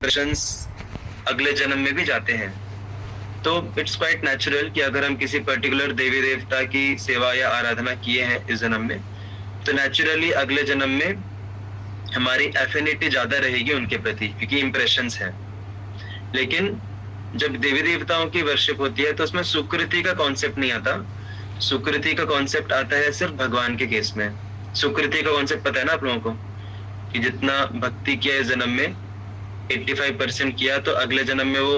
Impressions अगले जन्म में भी जाते हैं। तो इट्स क्वाइट नेचुरल कि अगर हम किसी पर्टिकुलर देवी देवता की सेवा या आराधना किए हैं इस जन्म में, तो नेचुरली अगले जन्म में हमारी एफिनिटी ज्यादा रहेगी उनके प्रति, क्योंकि इंप्रेशंस हैं। लेकिन जब देवी देवताओं की वर्शिप होती है तो उसमें सुकृति का कॉन्सेप्ट नहीं आता। सुकृति का कॉन्सेप्ट आता है सिर्फ भगवान के केस में। सुकृति का कॉन्सेप्ट पता है ना आप लोगों को, कि जितना भक्ति किया इस जन्म में 85% किया, तो अगले जन्म में वो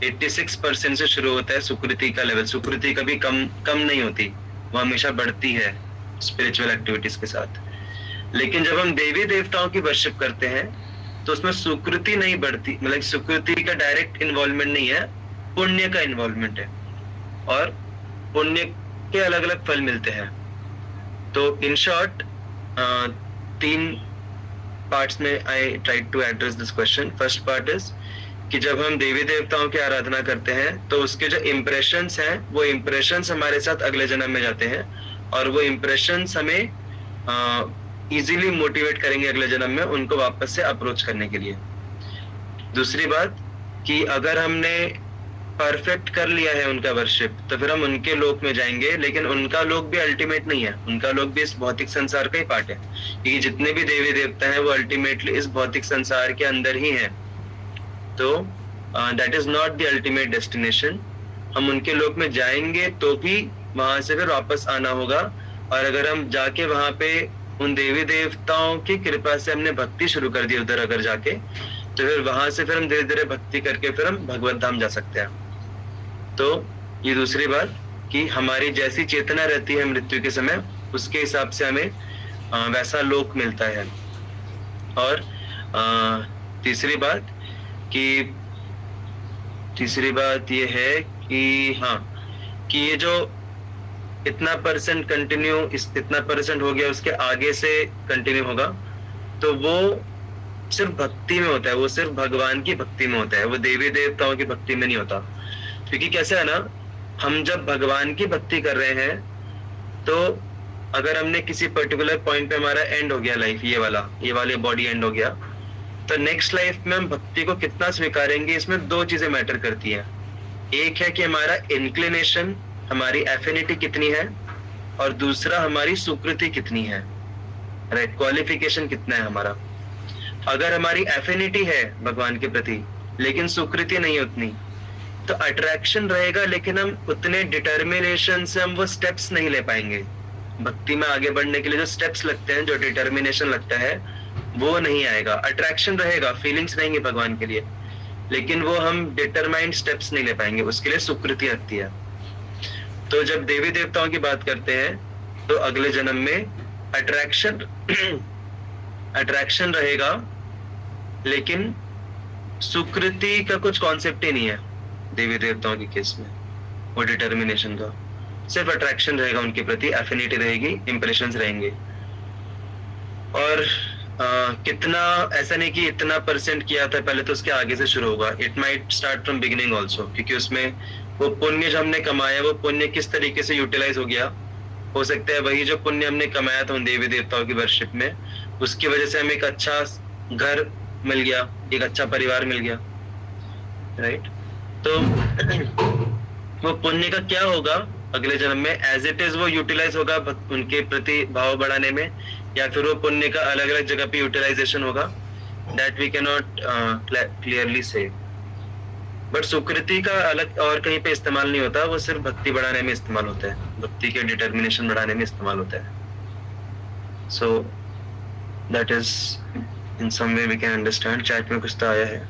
86% से शुरू होता है सुकृति का लेवल। सुकृति कभी कम नहीं होती, वो हमेशा बढ़ती है स्पिरिचुअल एक्टिविटीज के साथ। लेकिन जब हम देवी देवताओं की वर्शिप करते हैं तो उसमें सुकृति नहीं बढ़ती, मतलब सुकृति का डायरेक्ट इन्वॉल्वमेंट नहीं है, पुण्य का इन्वॉल्वमेंट है, और पुण्य के अलग अलग फल मिलते हैं। तो इन शॉर्ट 3 पार्ट्स में I tried to address this question. First part is कि जब हम देवी देवताओं की आराधना करते हैं तो उसके जो इम्प्रेशंस हैं, वो इम्प्रेशंस हमारे साथ अगले जन्म में जाते हैं, और वो इम्प्रेशंस हमें इजीली मोटिवेट करेंगे अगले जन्म में उनको वापस से अप्रोच करने के लिए। दूसरी बात कि अगर हमने परफेक्ट कर लिया है उनका वर्शिप, तो फिर हम उनके लोक में जाएंगे, लेकिन उनका लोक भी अल्टीमेट नहीं है, उनका लोक भी इस भौतिक संसार का ही पार्ट है, क्योंकि जितने भी देवी देवता हैं वो अल्टीमेटली इस भौतिक संसार के अंदर ही हैं। तो that is not the ultimate destination. हम उनके लोक में जाएंगे तो भी वहां से फिर वापस आना होगा, और अगर हम जाके वहां पे उन देवी देवताओं की कृपा से हमने भक्ति शुरू कर दी उधर अगर जाके, तो फिर वहां से फिर हम धीरे धीरे भक्ति करके फिर हम भगवत धाम जा सकते हैं। तो ये दूसरी बात कि हमारी जैसी चेतना रहती है मृत्यु के समय, उसके हिसाब से हमें वैसा लोक मिलता है। और तीसरी बात ये है कि हाँ, कि ये जो इतना परसेंट कंटिन्यू, इतना परसेंट हो गया, उसके आगे से कंटिन्यू होगा, तो वो सिर्फ भक्ति में होता है, वो सिर्फ भगवान की भक्ति में होता है, वो देवी देवताओं की भक्ति में नहीं होता। क्योंकि कैसे है ना, हम जब भगवान की भक्ति कर रहे हैं तो अगर हमने किसी पर्टिकुलर पॉइंट पे हमारा एंड हो गया लाइफ, ये वाली बॉडी एंड हो गया, तो नेक्स्ट लाइफ में हम भक्ति को कितना स्वीकारेंगे, इसमें 2 चीजें मैटर करती हैं। एक है कि हमारा इंक्लिनेशन, हमारी एफिनिटी कितनी है, और दूसरा हमारी सुकृति कितनी है, राइट, क्वालिफिकेशन कितना है हमारा। अगर हमारी एफिनिटी है भगवान के प्रति लेकिन सुकृति नहीं उतनी, तो अट्रैक्शन रहेगा, लेकिन हम उतने डिटर्मिनेशन से हम वो स्टेप्स नहीं ले पाएंगे। भक्ति में आगे बढ़ने के लिए जो स्टेप्स लगते हैं, जो डिटर्मिनेशन लगता है, वो नहीं आएगा। अट्रैक्शन रहेगा, फीलिंग्स रहेंगे भगवान के लिए, लेकिन वो हम डिटरमाइंड स्टेप्स नहीं ले पाएंगे, उसके लिए सुकृति लगती है। तो जब देवी देवताओं की बात करते हैं तो अगले जन्म में अट्रैक्शन रहेगा, लेकिन सुकृति का कुछ कॉन्सेप्ट ही नहीं है देवी देवताओं के केस में, वो डिटर्मिनेशन का। सिर्फ अट्रैक्शन रहेगा उनके प्रति, एफिनिटी रहेगी, इंप्रेशंस रहेंगे। और कितना, ऐसा नहीं कि इतना परसेंट किया था पहले तो उसके आगे से शुरू होगा। It might start from beginning also, क्योंकि उसमें वो पुण्य जो हमने कमाया, वो पुण्य किस तरीके से यूटिलाइज हो गया, हो सकता है वही जो पुण्य हमने कमाया था उन देवी देवताओं की वर्शिप में, उसकी वजह से हमें एक अच्छा घर मिल गया, एक अच्छा परिवार मिल गया, राइट। तो वो पुण्य का क्या होगा अगले जन्म में, एज इट इज वो यूटिलाइज होगा उनके प्रति भाव बढ़ाने में, या फिर वो पुण्य का अलग अलग जगह पे यूटिलाइजेशन होगा, that we can not clearly से। बट सुकृति का अलग और कहीं पे इस्तेमाल नहीं होता, वो सिर्फ भक्ति बढ़ाने में इस्तेमाल होता है, भक्ति के डिटर्मिनेशन बढ़ाने में इस्तेमाल होता है। So that is in some way we can understand. Chat में कुछ तो आया है,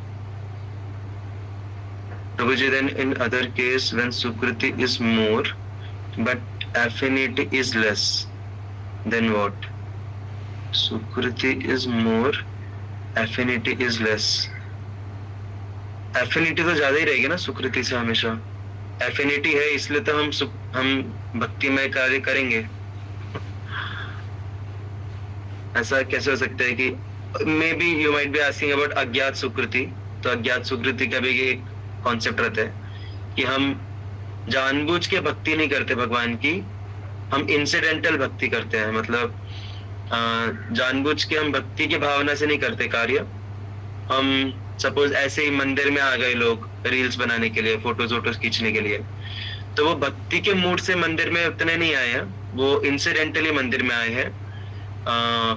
Prabhuji, then in other case when sukriti is more but affinity is less, then what? Sukriti is more, affinity is less. Affinity तो ज्यादा ही रहेगी ना सुकृति से हमेशा। Affinity है इसलिए तो हम भक्ति में कार्य करेंगे। ऐसा कैसे हो सकता है कि may be you might be asking about अज्ञात सुकृति। तो अज्ञात सुकृति का भी एक कॉन्सेप्ट रहता है कि हम जानबूझ के भक्ति नहीं करते भगवान की, हम इंसिडेंटल भक्ति करते हैं। मतलब जानबूझ के हम भक्ति की भावना से नहीं करते कार्य, हम सपोज ऐसे ही मंदिर में आ गए लोग रील्स बनाने के लिए, फोटोज वोटोज खींचने के लिए, तो वो भक्ति के मूड से मंदिर में उतने नहीं आए हैं, वो इंसिडेंटली मंदिर में आए हैं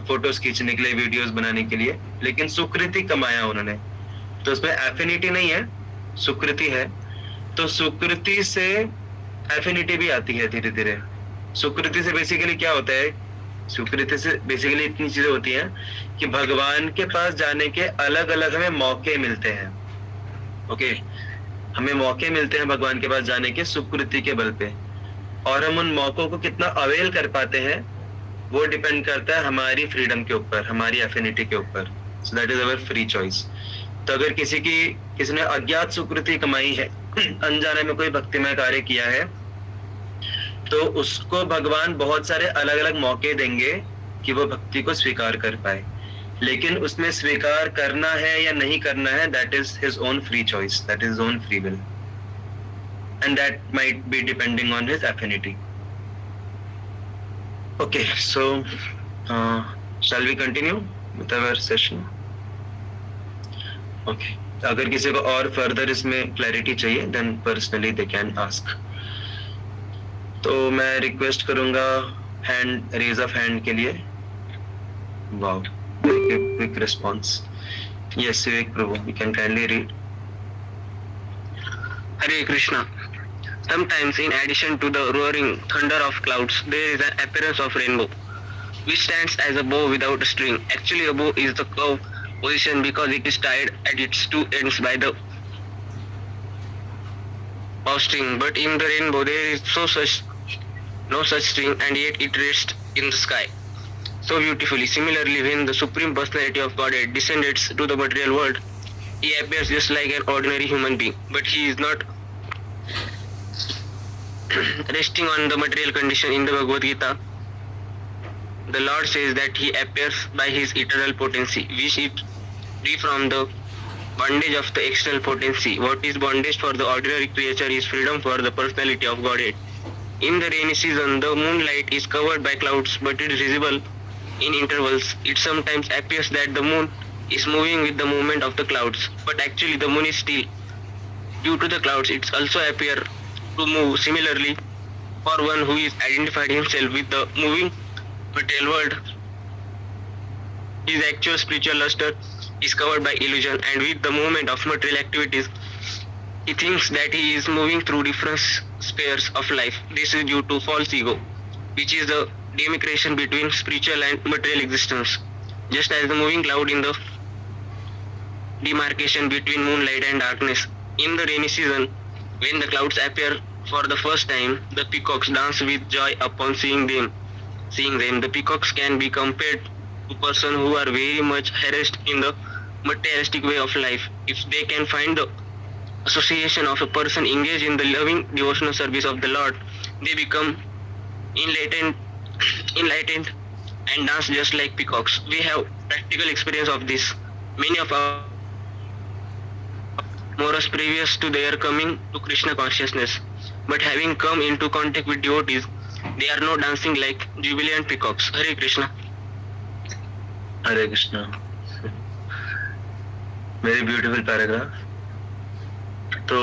फोटोज खींचने के लिए, वीडियोस बनाने के लिए, लेकिन सुकृति कमाया उन्होंने। तो उसमें एफिनिटी नहीं है, सुकृति है। तो सुकृति से एफिनिटी भी आती है धीरे धीरे। सुकृति से बेसिकली क्या होता है, सुकृति से बेसिकली इतनी चीजें होती हैं कि भगवान के पास जाने के अलग अलग हमें मौके मिलते हैं। ओके, हमें मौके मिलते हैं भगवान के पास जाने के सुकृति के बल पे, और हम उन मौकों को कितना अवेल कर पाते हैं वो डिपेंड करता है हमारी फ्रीडम के ऊपर, हमारी एफिनिटी के ऊपर। सो that is our free choice. तो अगर किसी ने अज्ञात सुकृति कमाई है, अनजाने में कोई भक्तिमय कार्य किया है, तो उसको भगवान बहुत सारे अलग अलग मौके देंगे कि वो भक्ति को स्वीकार कर पाए। लेकिन उसमें स्वीकार करना है या नहीं करना है, that is his own free choice, that is own free will, and that might be depending on his affinity. Okay, so shall we continue with our session? Okay, अगर किसी को और फर्दर इसमें क्लैरिटी चाहिए then personally they can ask. तो मैं request करूंगा hand raise of hand के लिए। Wow, quick response. Yes Vivek Prabhu, you can kindly read. Hare Krishna. Sometimes in addition to the roaring thunder of clouds, there is an appearance of rainbow, which stands as a bow without a string. Actually, a bow is the curve position because it is tied at its two ends by the bowstring. But in the rainbow, there is no such string, and yet it rests in the sky so beautifully. Similarly, when the Supreme Personality of Godhead descends to the material world, he appears just like an ordinary human being, but he is not resting on the material condition. In the Bhagavad Gita, the Lord says that he appears by his eternal potency, which is free from the bondage of the external potency. What is bondage for the ordinary creature is freedom for the personality of Godhead. In the rainy season, the moonlight is covered by clouds, but it is visible in intervals. It sometimes appears that the moon is moving with the movement of the clouds, but actually the moon is still. Due to the clouds, it also appears to move. Similarly, for one who is identified himself with the moving material world, his actual spiritual luster is covered by illusion, and with the movement of material activities, he thinks that he is moving through different spheres of life. This is due to false ego, which is the demarcation between spiritual and material existence. Just as the moving cloud in the demarcation between moonlight and darkness. In the rainy season, when the clouds appear for the first time, the peacocks dance with joy upon seeing them. The peacocks can be compared to persons who are very much harassed in the materialistic way of life. If they can find the association of a person engaged in the loving devotional service of the Lord, they become enlightened and dance just like peacocks. We have practical experience of this. Many of our Moras previous to their coming to Krishna consciousness, but having come into contact with devotees, they are now dancing like jubilant peacocks. Hare Krishna. Hare Krishna. Very beautiful paragraph. तो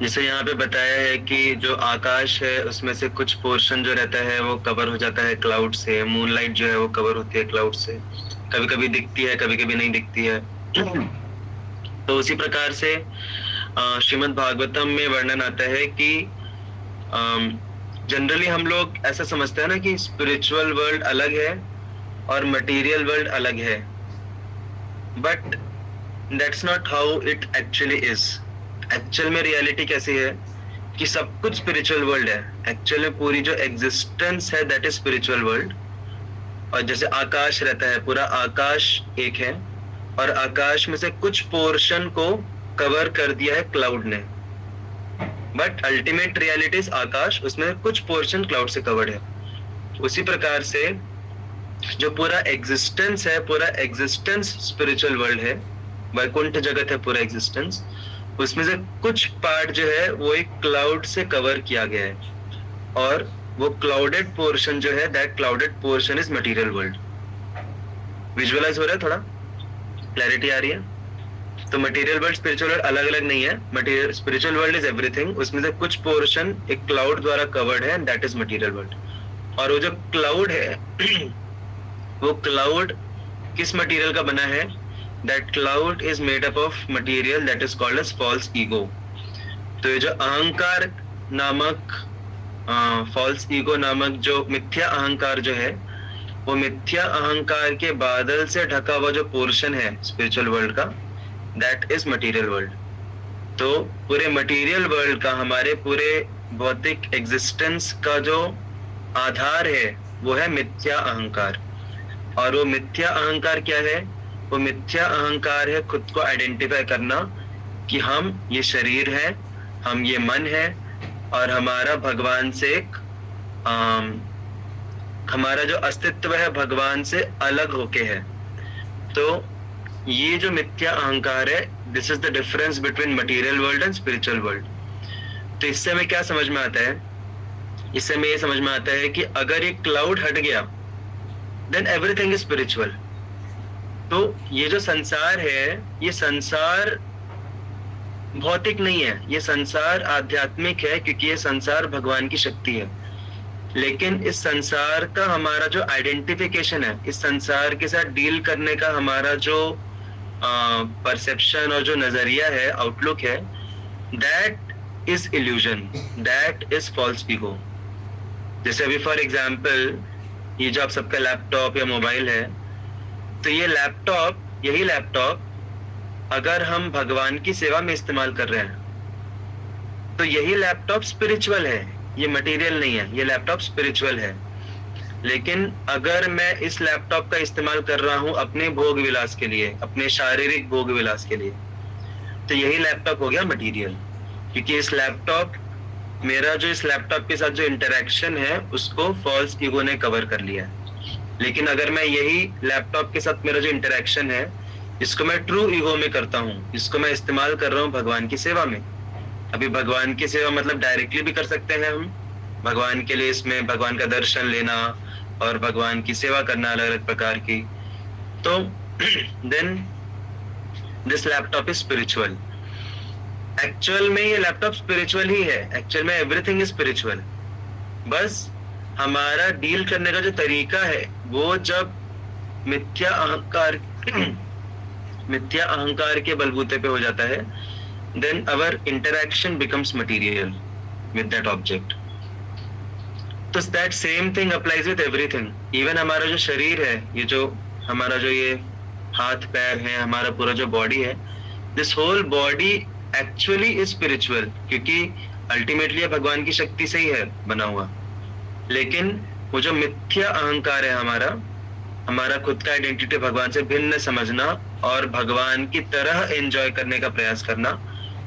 जैसे यहाँ पे बताया है कि जो आकाश है उसमें से कुछ पोर्शन जो रहता है वो कवर हो जाता है क्लाउड से, मूनलाइट जो है वो कवर होती है क्लाउड से, कभी कभी दिखती है कभी कभी नहीं दिखती है। तो उसी प्रकार से श्रीमद् भागवतम में वर्णन आता है कि जनरली हम लोग ऐसा समझते हैं ना कि स्पिरिचुअल वर्ल्ड अलग है और मटेरियल वर्ल्ड अलग है, but that's not how it actually is. Actual में रियलिटी कैसी है कि सब कुछ स्पिरिचुअल वर्ल्ड है। एक्चुअल में पूरी जो एग्जिस्टेंस है दैट इज स्पिरिचुअल वर्ल्ड। और जैसे आकाश रहता है, पूरा आकाश एक है और आकाश में से कुछ पोर्शन को कवर कर दिया है क्लाउड ने, बट अल्टीमेट रियलिटी इज आकाश, उसमें कुछ पोर्शन क्लाउड से कवर्ड है। उसी प्रकार से जो पूरा एग्जिस्टेंस है, पूरा एग्जिस्टेंस स्पिरिचुअल वर्ल्ड है, वैकुंठ जगत है पूरा एग्जिस्टेंस, उसमें से कुछ पार्ट जो है वो एक क्लाउड से कवर किया गया है और वो क्लाउडेड पोर्शन जो है that clouded portion is material world. Visualize हो रहा है? थोड़ा क्लैरिटी आ रही है? तो मटेरियल वर्ल्ड स्पिरिचुअल वर्ल्ड अलग अलग नहीं है. Material spiritual world is everything, उसमें से कुछ पोर्शन एक क्लाउड द्वारा कवर्ड है, and that is material world. और वो जो क्लाउड है वो क्लाउड किस मटेरियल का बना है? That cloud is made up of material that is called as false ego. तो ये जो अहंकार नामक फॉल्स ईगो नामक जो मिथ्या अहंकार जो है, वो मिथ्या अहंकार के बादल से ढका हुआ जो पोर्शन है स्पिरिचुअल वर्ल्ड का, दैट इज मटेरियल वर्ल्ड. तो पूरे मटेरियल वर्ल्ड का, हमारे पूरे भौतिक एग्जिस्टेंस का जो आधार है वो है मिथ्या अहंकार. और वो मिथ्या अहंकार क्या है? वो मिथ्या अहंकार है खुद को आइडेंटिफाई करना कि हम ये शरीर है, हम ये मन है, और हमारा भगवान से एक हमारा जो अस्तित्व है भगवान से अलग होके है. तो ये जो मिथ्या अहंकार है, this is the difference between material world and spiritual world. तो इससे हमें क्या समझ में आता है? इससे हमें ये समझ में आता है कि अगर ये क्लाउड हट गया देन एवरीथिंग इज स्पिरिचुअल. तो ये जो संसार है, ये संसार भौतिक नहीं है, ये संसार आध्यात्मिक है, क्योंकि ये संसार भगवान की शक्ति है. लेकिन इस संसार का हमारा जो आइडेंटिफिकेशन है, इस संसार के साथ डील करने का हमारा जो परसेप्शन और जो नजरिया है, आउटलुक है, that is illusion, that is false ego. जैसे अभी फॉर एग्जाम्पल ये जो आप सबका लैपटॉप या मोबाइल है, तो ये लैपटॉप, यही लैपटॉप अगर हम भगवान की सेवा में इस्तेमाल कर रहे हैं तो यही लैपटॉप स्पिरिचुअल है, ये मटेरियल नहीं है, ये लैपटॉप स्पिरिचुअल है. लेकिन अगर मैं इस लैपटॉप का इस्तेमाल कर रहा हूं अपने भोग विलास के लिए, अपने शारीरिक भोग विलास के लिए, तो यही लैपटॉप हो गया मटेरियल, क्योंकि इस लैपटॉप, मेरा जो इस लैपटॉप के साथ जो इंटरेक्शन है उसको फॉल्स ईगो ने कवर कर लिया है. लेकिन अगर मैं यही लैपटॉप के साथ मेरा जो इंटरेक्शन है, इसको मैं ट्रू ईगो में करता हूँ, इसको मैं इस्तेमाल कर रहा हूँ भगवान की सेवा में. अभी भगवान की सेवा मतलब डायरेक्टली भी कर सकते हैं हम भगवान के लिए, इसमें भगवान का दर्शन लेना और भगवान की सेवा करना अलग अलग प्रकार की. तो then this laptop is spiritual. Actual में ये लैपटॉप स्पिरिचुअल ही है, एक्चुअल में एवरीथिंग इज स्पिरिचुअल. बस हमारा डील करने का जो तरीका है वो जब मिथ्या अहंकार के बलबूते पे हो जाता है, then our interaction becomes material with that object. तो that same thing applies with everything. even हमारा जो शरीर है, ये जो हमारा जो ये हाथ पैर है, हमारा पूरा जो बॉडी है, this whole body actually is spiritual, क्योंकि अल्टीमेटली ये भगवान की शक्ति से ही है बना हुआ. लेकिन वो जो मिथ्या अहंकार है हमारा खुद का आइडेंटिटी भगवान से भिन्न समझना और भगवान की तरह एंजॉय करने का प्रयास करना,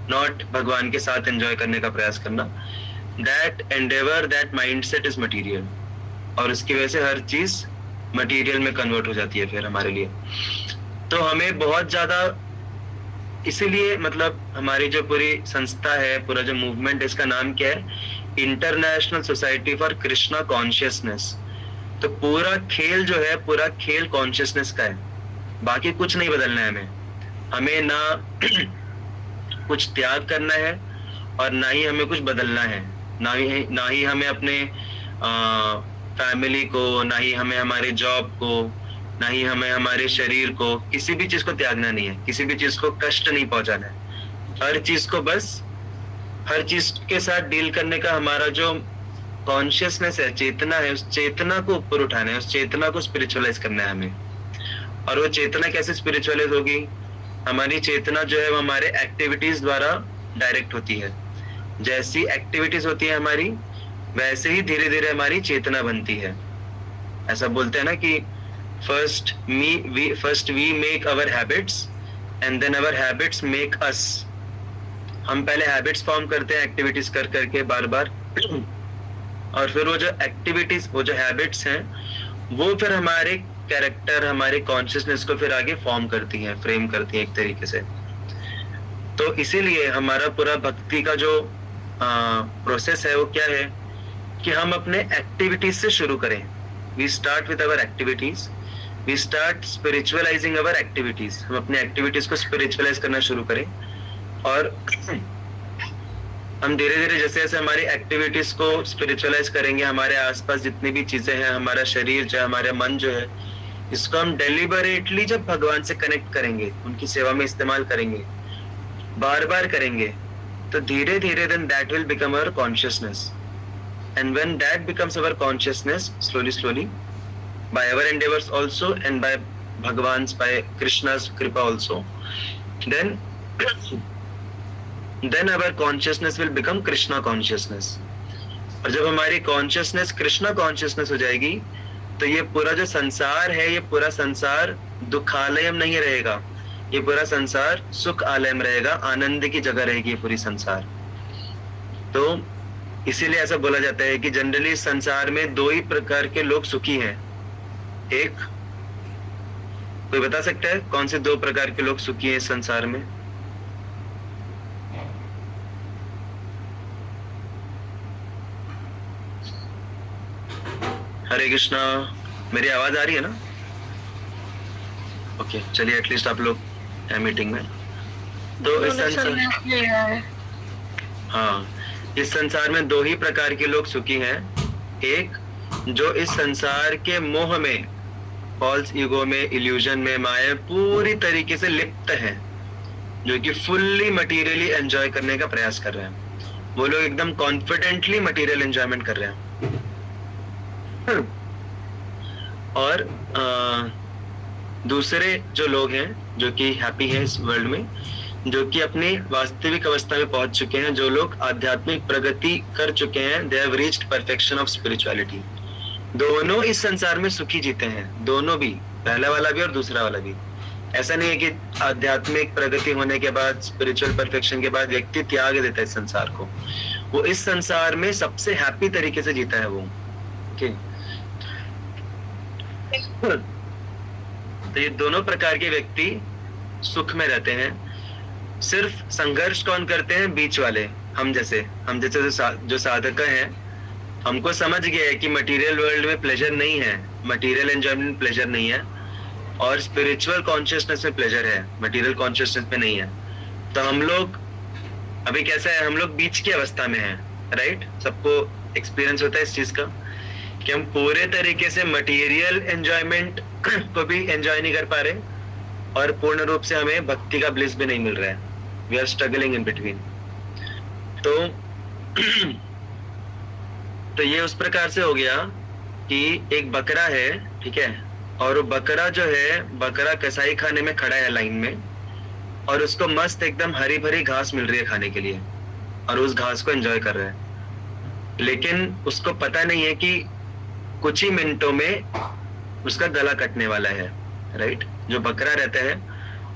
नॉट भगवान के साथ एंजॉय करने का प्रयास करना, that Endeavour, that mindset is material. और उसकी वजह से हर चीज मटेरियल में कन्वर्ट हो जाती है फिर हमारे लिए. तो हमें बहुत ज्यादा, इसीलिए मतलब हमारी जो पूरी संस्था है, पूरा जो मूवमेंट है, इसका नाम क्या है? International society for Krishna consciousness. तो पूरा खेल जो है, पूरा खेल कॉन्शियसनेस का है, बाकी कुछ नहीं बदलना है. हमें ना कुछ त्याग करना है और ना ही हमें कुछ बदलना है, ना ही हमें अपने फैमिली को, ना ही हमें हमारे जॉब को, ना ही हमें हमारे शरीर को, किसी भी चीज को त्यागना नहीं है, किसी भी चीज को कष्ट नहीं पहुंचाना है. हर चीज को, बस हर चीज के साथ डील करने का हमारा जो कॉन्शियसनेस है, चेतना है, उस चेतना को ऊपर उठाना है, उस चेतना को स्पिरिचुअलाइज करना है हमें. और वो चेतना कैसे स्पिरिचुअलाइज होगी? हमारी चेतना जो है वो हमारे एक्टिविटीज द्वारा डायरेक्ट होती है. जैसी एक्टिविटीज होती है हमारी, वैसे ही धीरे धीरे हमारी चेतना बनती है. ऐसा बोलते हैं ना कि first we make our habits and then our habits make us. हम पहले हैबिट्स फॉर्म करते हैं एक्टिविटीज कर करके बार बार, और फिर वो जो एक्टिविटीज, वो जो हैबिट्स हैं, वो फिर हमारे कैरेक्टर, हमारे कॉन्शियसनेस को फिर आगे फॉर्म करती हैं, फ्रेम करती हैं एक तरीके से. तो इसीलिए हमारा पूरा भक्ति का जो प्रोसेस है वो क्या है कि हम अपने एक्टिविटीज से शुरू करें. We start with our activities we start spiritualising our activities, हम अपने एक्टिविटीज को स्पिरिचुअलाइज करना शुरू करें, और हम धीरे धीरे जैसे जैसे हमारी एक्टिविटीज को स्पिरिचुअलाइज करेंगे, हमारे आसपास जितनी भी चीजें हैं, हमारा शरीर जो है, हमारा मन जो है, इसको हम डेलिबरेटली जब भगवान से कनेक्ट करेंगे, उनकी सेवा में इस्तेमाल करेंगे, बार बार करेंगे, तो धीरे धीरे then that will become our consciousness, and when that becomes our consciousness, slowly by our endeavors also and by Bhagwan's, by Krishna's kripa also, then our consciousness will become Krishna consciousness. और जब हमारी consciousness Krishna consciousness हो जाएगी, तो ये पूरा जो संसार है, ये पूरा संसार दुखालयम नहीं रहेगा, ये पूरा संसार सुख आलयम रहेगा, आनंद की जगह रहेगी ये पूरी संसार। तो इसीलिए ऐसा बोला जाता है कि जनरली संसार में दो ही प्रकार के लोग सुखी हैं। एक, कोई बता सकता है कौन से दो प्रकार के लोग सुखी हैं इस संसार में? हरे कृष्णा, मेरी आवाज आ रही है ना? ओके, चलिए एटलीस्ट आप लोग है मीटिंग में। तो इस संसार, हाँ, इस संसार में दो ही प्रकार के लोग सुखी हैं। एक, जो इस संसार के मोह में, फॉल्स ईगो में, इल्यूजन में, माया पूरी तरीके से लिप्त हैं, जो कि फुल्ली मटेरियली एंजॉय करने का प्रयास कर रहे हैं। वो लोग एकदम कॉन्फिडेंटली मटेरियल एंजॉयमेंट कर रहे हैं। और दूसरे जो लोग हैं जो कि हैप्पी हैं इस वर्ल्ड में, जो कि अपनी वास्तविक अवस्था में पहुंच चुके हैं, जो लोग आध्यात्मिक प्रगति कर चुके हैं, they have reached perfection of spirituality. दोनों इस संसार में सुखी जीते हैं, दोनों भी, पहला वाला भी और दूसरा वाला भी। ऐसा नहीं है कि आध्यात्मिक प्रगति होने के बाद, स्पिरिचुअल परफेक्शन के बाद व्यक्ति त्याग देता है इस संसार को। वो इस संसार में सबसे हैप्पी तरीके से जीता है वो। तो ये दोनों प्रकार के व्यक्ति सुख में रहते हैं। सिर्फ संघर्ष कौन करते हैं? बीच वाले, हम जैसे जो साधक हैं। हमको समझ गया है कि मटेरियल वर्ल्ड में प्लेजर नहीं है, मटेरियल एंजॉयमेंट प्लेजर नहीं है, और स्पिरिचुअल कॉन्शियसनेस में प्लेजर है, मटेरियल कॉन्शियसनेस में नहीं है। तो हम लोग अभी कैसा है, हम लोग बीच की अवस्था में हैं, राइट? सबको एक्सपीरियंस होता है इस चीज का कि हम पूरे तरीके से मटेरियल एंजॉयमेंट को भी एंजॉय नहीं कर पा रहे, और पूर्ण रूप से हमें भक्ति का ब्लिस भी नहीं मिल रहा है। We are struggling in between. तो ये उस प्रकार से हो गया कि एक बकरा है, ठीक है, और वो बकरा जो है, बकरा कसाई खाने में खड़ा है लाइन में, और उसको मस्त एकदम हरी भरी घास मिल रही है खाने के लिए, और उस घास को एंजॉय कर रहा है। लेकिन उसको पता नहीं है कि कुछ ही मिनटों में उसका गला कटने वाला है, राइट? जो बकरा रहता है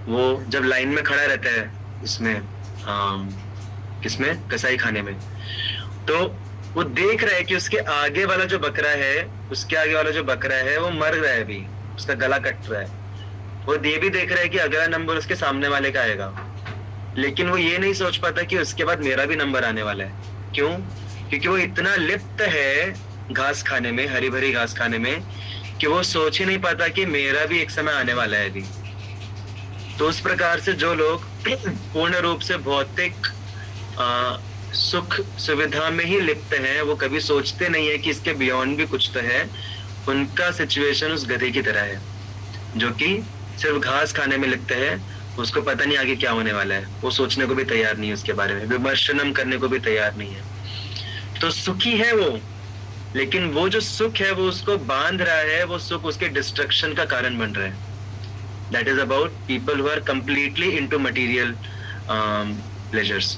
वो जब लाइन में खड़ा रहता है इसमें किसमें, कसाई खाने में, तो वो देख रहा है कि उसके आगे वाला जो बकरा है, उसके आगे वाला जो बकरा है वो मर रहा है, अभी उसका गला कट रहा है। वो ये भी देख रहा है कि अगला नंबर उसके सामने वाले का आएगा, लेकिन वो ये नहीं सोच पाता कि उसके बाद मेरा भी नंबर आने वाला है। क्यों? क्योंकि वो इतना लिप्त है घास खाने में, हरी भरी घास खाने में, कि वो सोच ही नहीं पाता कि मेरा भी एक समय आने वाला है अभी। तो उस प्रकार से जो लोग पूर्ण रूप से भौतिक सुख सुविधा में ही लिप्त हैं, वो कभी सोचते नहीं है कि इसके बियॉन्ड भी कुछ तो है। उनका सिचुएशन उस गधे की तरह है जो कि सिर्फ घास खाने में लिप्त है, उसको पता नहीं आगे क्या होने वाला है, वो सोचने को भी तैयार नहीं है उसके बारे में, विमर्शनम करने को भी तैयार नहीं है। तो सुखी है वो, लेकिन वो जो सुख है वो उसको बांध रहा है, वो सुख उसके डिस्ट्रक्शन का कारण बन रहा है। That is about people who are completely into material pleasures.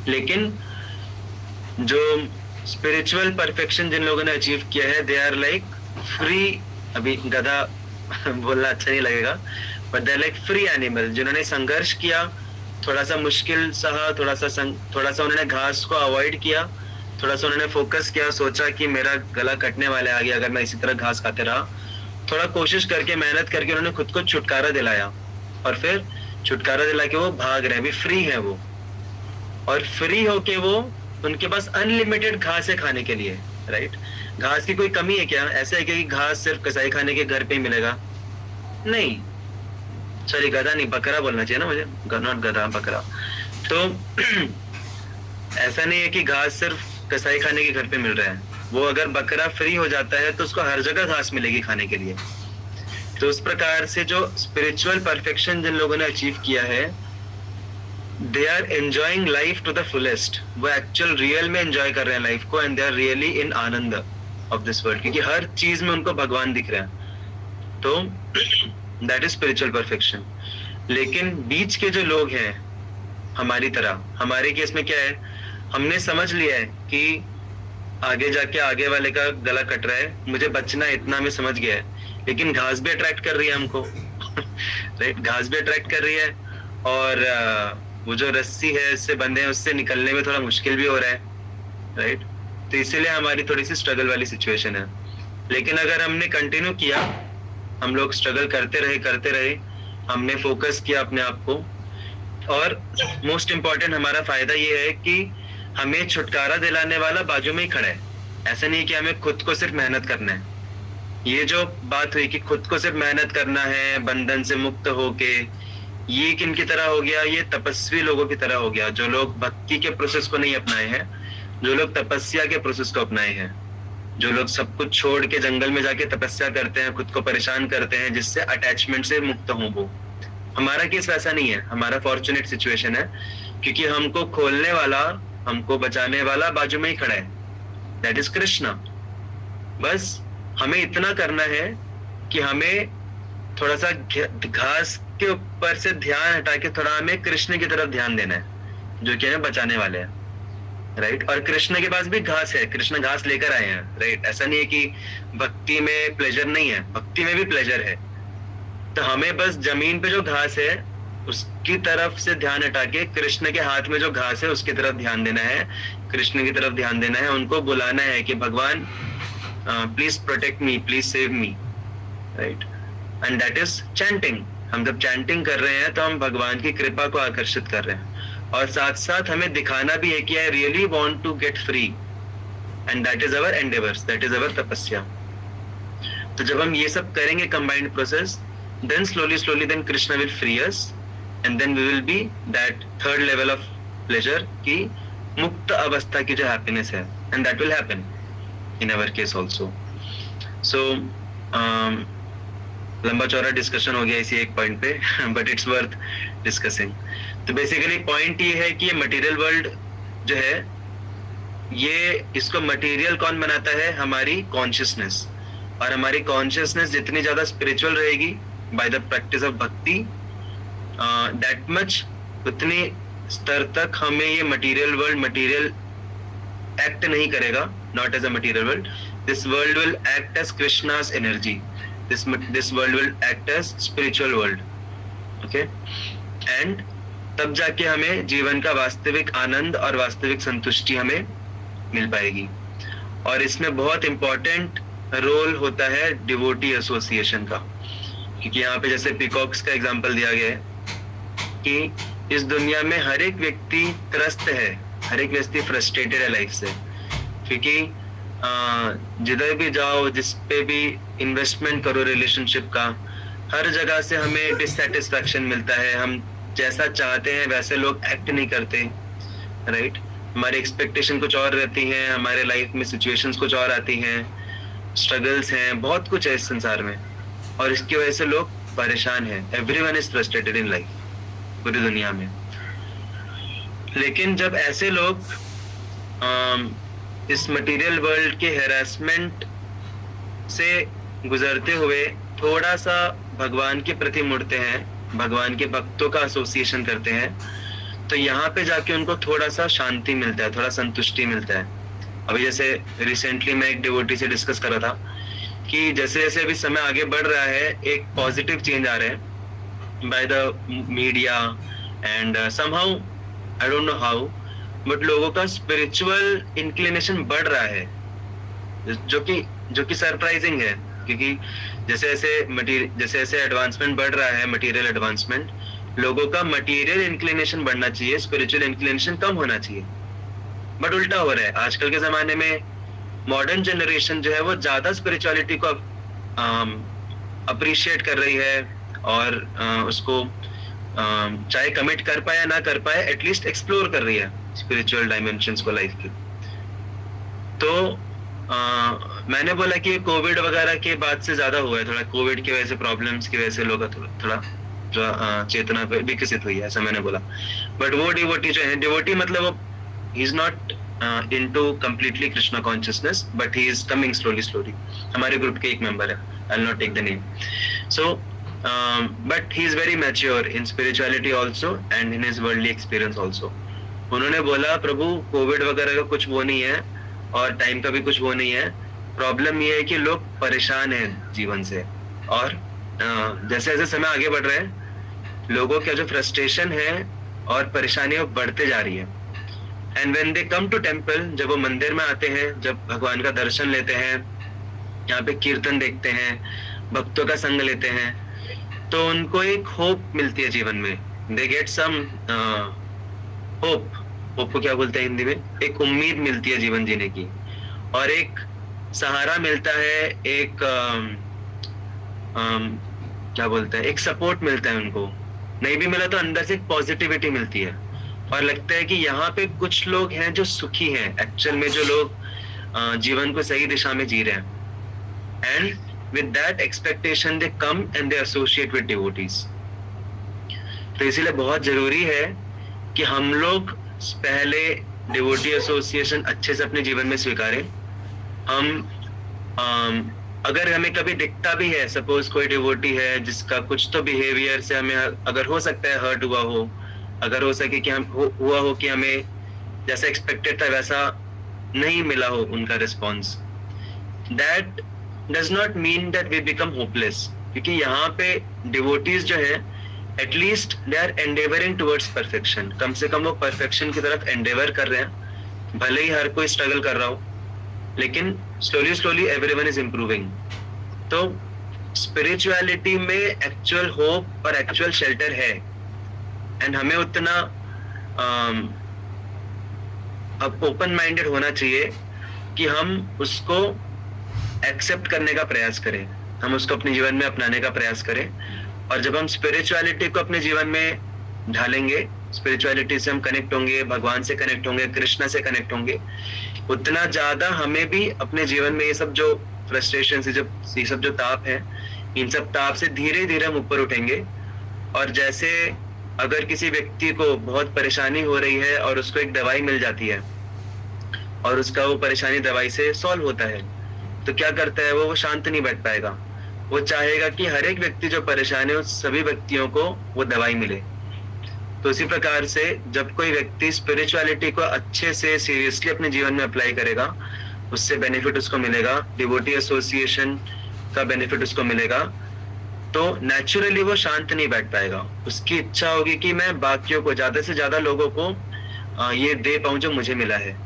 लेकिन जो स्पिरिचुअल परफेक्शन जिन लोगों ने अचीव किया है, दे आर लाइक फ्री, अभी गधा बोलना अच्छा नहीं लगेगा, but they are like free animal, जिन्होंने संघर्ष किया, थोड़ा सा मुश्किल सहा, थोड़ा सा उन्होंने घास को अवॉइड किया, थोड़ा सा उन्होंने फोकस किया, सोचा कि मेरा गला कटने वाला है आगे अगर मैं इसी तरह घास खाते रहा। थोड़ा कोशिश करके, मेहनत करके उन्होंने खुद को छुटकारा दिलाया, और फिर छुटकारा दिला के वो भाग रहे, अभी फ्री है वो। और फ्री होके वो, उनके पास अनलिमिटेड घास है खाने के लिए, राइट? घास की कोई कमी है क्या? ऐसा है क्या कि घास सिर्फ कसाई खाने के घर पे ही मिलेगा? नहीं, सॉरी, गधा नहीं, बकरा बोलना चाहिए ना मुझे, नॉट गधा, बकरा। तो ऐसा नहीं है कि घास सिर्फ कसाई खाने के घर पे मिल रहा है। वो अगर बकरा फ्री हो जाता है तो उसको हर जगह घास मिलेगी खाने के लिए। तो उस प्रकार से जो स्पिरिचुअल परफेक्शन जिन लोगों ने अचीव किया है, they are enjoying life to the fullest. वो एक्चुअल रियल में एंजॉय कर रहे हैं लाइफ को, and they are really in आनंद ऑफ दिस वर्ल्ड, क्योंकि हर चीज में उनको भगवान दिख रहा है। तो दैट इज स्पिरिचुअल परफेक्शन। लेकिन बीच के जो लोग हैं हमारी तरह, हमारे केस में क्या है, हमने समझ लिया है कि आगे जाके आगे वाले का गला कट रहा है, मुझे बचना है, इतना हमें समझ गया है। लेकिन घास भी अट्रैक्ट कर रही है हमको राइट? घास भी अट्रैक्ट कर रही है, और वो जो रस्सी है इससे बंधे हैं, उससे निकलने में थोड़ा मुश्किल भी हो रहा है, राइट? तो इसीलिए हमारी थोड़ी सी स्ट्रगल वाली सिचुएशन है। लेकिन अगर हमने कंटिन्यू किया, हम लोग स्ट्रगल करते रहे, हमने फोकस किया अपने आप को, और मोस्ट इम्पोर्टेंट हमारा फायदा ये है कि हमें छुटकारा दिलाने वाला बाजू में ही खड़ा है। ऐसा नहीं है कि हमें खुद को सिर्फ मेहनत करना है। ये जो बात हुई कि खुद को सिर्फ मेहनत करना है बंधन से मुक्त होके, ये किन की तरह हो गया? ये तपस्वी लोगों की तरह हो गया, जो लोग भक्ति के प्रोसेस को नहीं अपनाए हैं, जो लोग तपस्या के प्रोसेस को अपनाए हैं, जो लोग सब कुछ छोड़ के जंगल में जाके तपस्या करते हैं, खुद को परेशान करते हैं, जिससे अटैचमेंट से मुक्त हों वो। हमारा केस वैसा नहीं है, हमारा फॉर्चुनेट सिचुएशन है, क्योंकि हमको खोलने वाला, हमको बचाने वाला बाजू में ही खड़ा है, दैट इज कृष्णा। बस हमें इतना करना है कि हमें थोड़ा सा घास के ऊपर से ध्यान हटा के थोड़ा हमें कृष्ण की तरफ ध्यान देना है, जो कि हमें बचाने वाले हैं, राइट? और कृष्ण के पास भी घास है, कृष्ण घास लेकर आए हैं, राइट? ऐसा नहीं है कि भक्ति में प्लेजर नहीं है, भक्ति में भी प्लेजर है। तो हमें बस जमीन पे जो घास है उसकी तरफ से ध्यान हटा के कृष्ण के हाथ में जो घास है उसकी तरफ ध्यान देना है, कृष्ण की तरफ ध्यान देना है, उनको बुलाना है कि भगवान please protect me, please save me, right? And that is chanting. हम जब चैंटिंग कर रहे हैं तो हम भगवान की कृपा को आकर्षित कर रहे हैं, और साथ साथ हमें दिखाना भी है कि I really want to get free, and that is our endeavours, that is our तपस्या। तो जब हम ये सब करेंगे combined process, then slowly then Krishna will free us, and then we will be that third level of pleasure की मुक्त अवस्था की जो happiness है, and that will happen in our case also. So लंबा चौड़ा डिस्कशन हो गया इसी एक पॉइंट पे but it's worth discussing. तो बेसिकली पॉइंट ये है कि ये मटेरियल वर्ल्ड जो है, ये इसको मटेरियल कौन बनाता है? हमारी कॉन्शियसनेस। और हमारी कॉन्शियसनेस जितनी ज्यादा स्पिरिचुअल रहेगी by the practice of bhakti, that much उतनी स्तर तक हमें ये मटेरियल वर्ल्ड मटेरियल एक्ट नहीं करेगा, not as a material world. This world will act as Krishna's energy. This world will act as spiritual world. Okay? And तब जाके हमें जीवन का वास्तविक आनंद और वास्तविक संतुष्टि हमें मिल पाएगी। और इसमें बहुत इम्पोर्टेंट रोल होता है डिवोटी एसोसिएशन का, क्योंकि यहाँ पे जैसे पीकॉक्स का एग्जांपल दिया गया है कि इस दुनिया में हर एक व्यक्ति त्रस्त है, हर एक व्यक्ति फ्रस्ट्रेटेड है लाइफ से, क्योंकि जिधर भी जाओ, जिस पे भी इन्वेस्टमेंट करो रिलेशनशिप का, हर जगह से हमें डिससेटिस्फैक्शन मिलता है। हम जैसा चाहते हैं वैसे लोग एक्ट नहीं करते, राइट? हमारी एक्सपेक्टेशन कुछ और रहती हैं, हमारे लाइफ में सिचुएशंस कुछ और आती हैं, स्ट्रगल्स हैं, बहुत कुछ है इस संसार में, और इसकी वजह से लोग परेशान हैं। Everyone is frustrated in life, पूरी दुनिया में। लेकिन जब ऐसे लोग इस मटेरियल वर्ल्ड के हैरेसमेंट से गुजरते हुए थोड़ा सा भगवान के प्रति मुड़ते हैं, भगवान के भक्तों का एसोसिएशन करते हैं, तो यहाँ पे जाके उनको थोड़ा सा शांति मिलता है, थोड़ा संतुष्टि मिलता है। अभी जैसे रिसेंटली मैं एक डिवोटी से डिस्कस कर रहा था कि जैसे जैसे अभी समय आगे बढ़ रहा है, एक पॉजिटिव चेंज आ रहे हैं by the media and somehow I don't know how, but लोगों का स्पिरिचुअल इंक्लिनेशन बढ़ रहा है, जो कि सरप्राइजिंग है, क्योंकि जैसे जैसे एडवांसमेंट बढ़ रहा है, मटेरियल एडवांसमेंट, लोगों का मटेरियल इंक्लिनेशन बढ़ना चाहिए, स्पिरिचुअल इंक्लिनेशन कम होना चाहिए। बट उल्टा हो रहा है। आजकल के जमाने में मॉडर्न जनरेशन जो है वो ज्यादा स्पिरिचुअलिटी को अप्रिशिएट कर रही है और उसको चाहे कमिट कर पाए या ना कर पाए एटलीस्ट एक्सप्लोर कर रही है स्पिरिचुअल डायमेंशंस को लाइफ के। तो मैंने बोला कि कोविड वगैरह के बाद से ज्यादा हुआ है, थोड़ा कोविड की वजह से प्रॉब्लम्स की वजह से लोग थोड़ा चेतना पे विकसित हुई है, ऐसा मैंने बोला। बट वो डिवोटी जो है, डिवोटी मतलब ही is not into completely Krishna consciousness, but he is coming slowly. हमारे ग्रुप के एक मेंबर है, I will not take the name. So but he is very mature in spirituality also and in his worldly experience also. उन्होंने बोला प्रभु Covid वगैरह का कुछ वो नहीं है और टाइम का भी कुछ वो नहीं है, प्रॉब्लम ये है कि लोग परेशान हैं जीवन से, और जैसे जैसे समय आगे बढ़ रहा है लोगों का जो फ्रस्ट्रेशन है और परेशानी वो बढ़ते जा रही है। And when they come to temple, जब वो मंदिर में आते हैं, जब भगवान का दर्शन लेते हैं, यहाँ पे कीर्तन देखते हैं, भक्तों का संग लेते हैं, तो उनको एक होप मिलती है जीवन में। दे गेट सम होप को क्या बोलते हैं हिंदी में, एक उम्मीद मिलती है जीवन जीने की, और एक सहारा मिलता है, एक क्या बोलते हैं, एक सपोर्ट मिलता है उनको। नहीं भी मिला तो अंदर से एक पॉजिटिविटी मिलती है, और लगता है कि यहाँ पे कुछ लोग हैं जो सुखी हैं एक्चुअल में, जो लोग जीवन को सही दिशा में जी रहे हैं। And with that expectation they come and they associate with devotees. तो इसीलिए बहुत जरूरी है कि हम लोग पहले डिवोटी एसोसिएशन अच्छे से अपने जीवन में स्वीकारें। हम अगर हमें कभी दिखता भी है, सपोज कोई डिवोटी है जिसका कुछ तो बिहेवियर से हमें अगर हो सकता है हर्ट हुआ हो, अगर हो सके कि हम हुआ हो कि हमें जैसा एक्सपेक्टेड था वैसा नहीं मिला हो उनका response, that does not mean that we become hopeless. क्योंकि यहाँ पे डिवोटीज जो है at least they are endeavouring towards perfection, कम से कम वो परफेक्शन की तरफ एंडेवर कर रहे हैं। भले ही हर कोई स्ट्रगल कर रहा हो, लेकिन स्लोली एवरीवन इज इम्प्रूविंग। तो स्पिरिचुअलिटी में एक्चुअल होप और एक्चुअल शेल्टर है, एंड हमें उतना अब ओपन माइंडेड होना चाहिए कि हम उसको एक्सेप्ट करने का प्रयास करें, हम उसको अपने जीवन में अपनाने का प्रयास करें। और जब हम स्पिरिचुअलिटी को अपने जीवन में ढालेंगे, स्पिरिचुअलिटी से हम कनेक्ट होंगे, भगवान से कनेक्ट होंगे, कृष्णा से कनेक्ट होंगे, उतना ज्यादा हमें भी अपने जीवन में ये सब जो फ्रस्ट्रेशन से ये सब जो ताप है, इन सब ताप से धीरे धीरे हम ऊपर उठेंगे। और जैसे अगर किसी व्यक्ति को बहुत परेशानी हो रही है और उसको एक दवाई मिल जाती है और उसका वो परेशानी दवाई से सॉल्व होता है, तो क्या करता है वो शांत नहीं बैठ पाएगा, वो चाहेगा कि हर एक व्यक्ति जो परेशान है उस सभी व्यक्तियों को वो दवाई मिले। तो इसी प्रकार से जब कोई व्यक्ति स्पिरिचुअलिटी को अच्छे से सीरियसली अपने जीवन में अप्लाई करेगा, उससे बेनिफिट उसको मिलेगा, डिवोटी एसोसिएशन का बेनिफिट उसको मिलेगा, तो नेचुरली वो शांत नहीं बैठ पाएगा। उसकी इच्छा होगी कि मैं बाकियों को, ज्यादा से ज्यादा लोगों को ये दे पाऊं जो मुझे मिला है।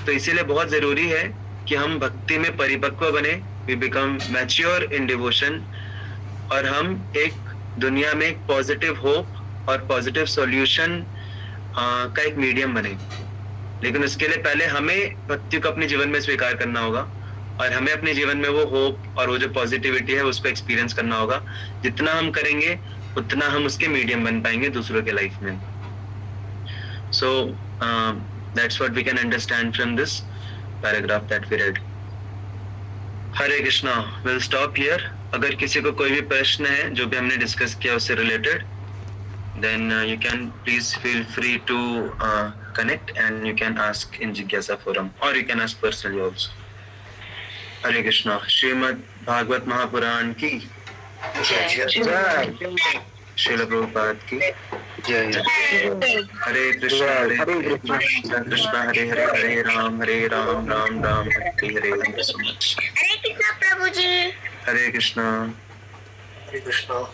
तो इसीलिए बहुत जरूरी है कि हम भक्ति में परिपक्व बने, we become mature in devotion, और हम एक दुनिया में एक पॉजिटिव होप और पॉजिटिव सॉल्यूशन का एक मीडियम बने। लेकिन उसके लिए पहले हमें भक्ति को अपने जीवन में स्वीकार करना होगा, और हमें अपने जीवन में वो होप और वो जो पॉजिटिविटी है उसको एक्सपीरियंस करना होगा। जितना हम करेंगे उतना हम उसके मीडियम बन पाएंगे दूसरों के लाइफ में। So that's what we can understand from this paragraph that we read. Hare Krishna. Will stop here. अगर किसी को कोई भी प्रश्न है जो भी हमने डिस्कस किया उससे related, then you can please feel free to connect and you can ask in Jigyasa forum, or you can ask personally also. Hare Krishna. Shrimad Bhagavata Mahapurana की जय, श्रील प्रभुपाद की जय। Hare Krishna Krishna Hare Hare, Hare Ram Ram Ram Hare Hare. Thank you so much. Hare Krishna प्रभु जी। हरे कृष्णा। हरे कृष्णा।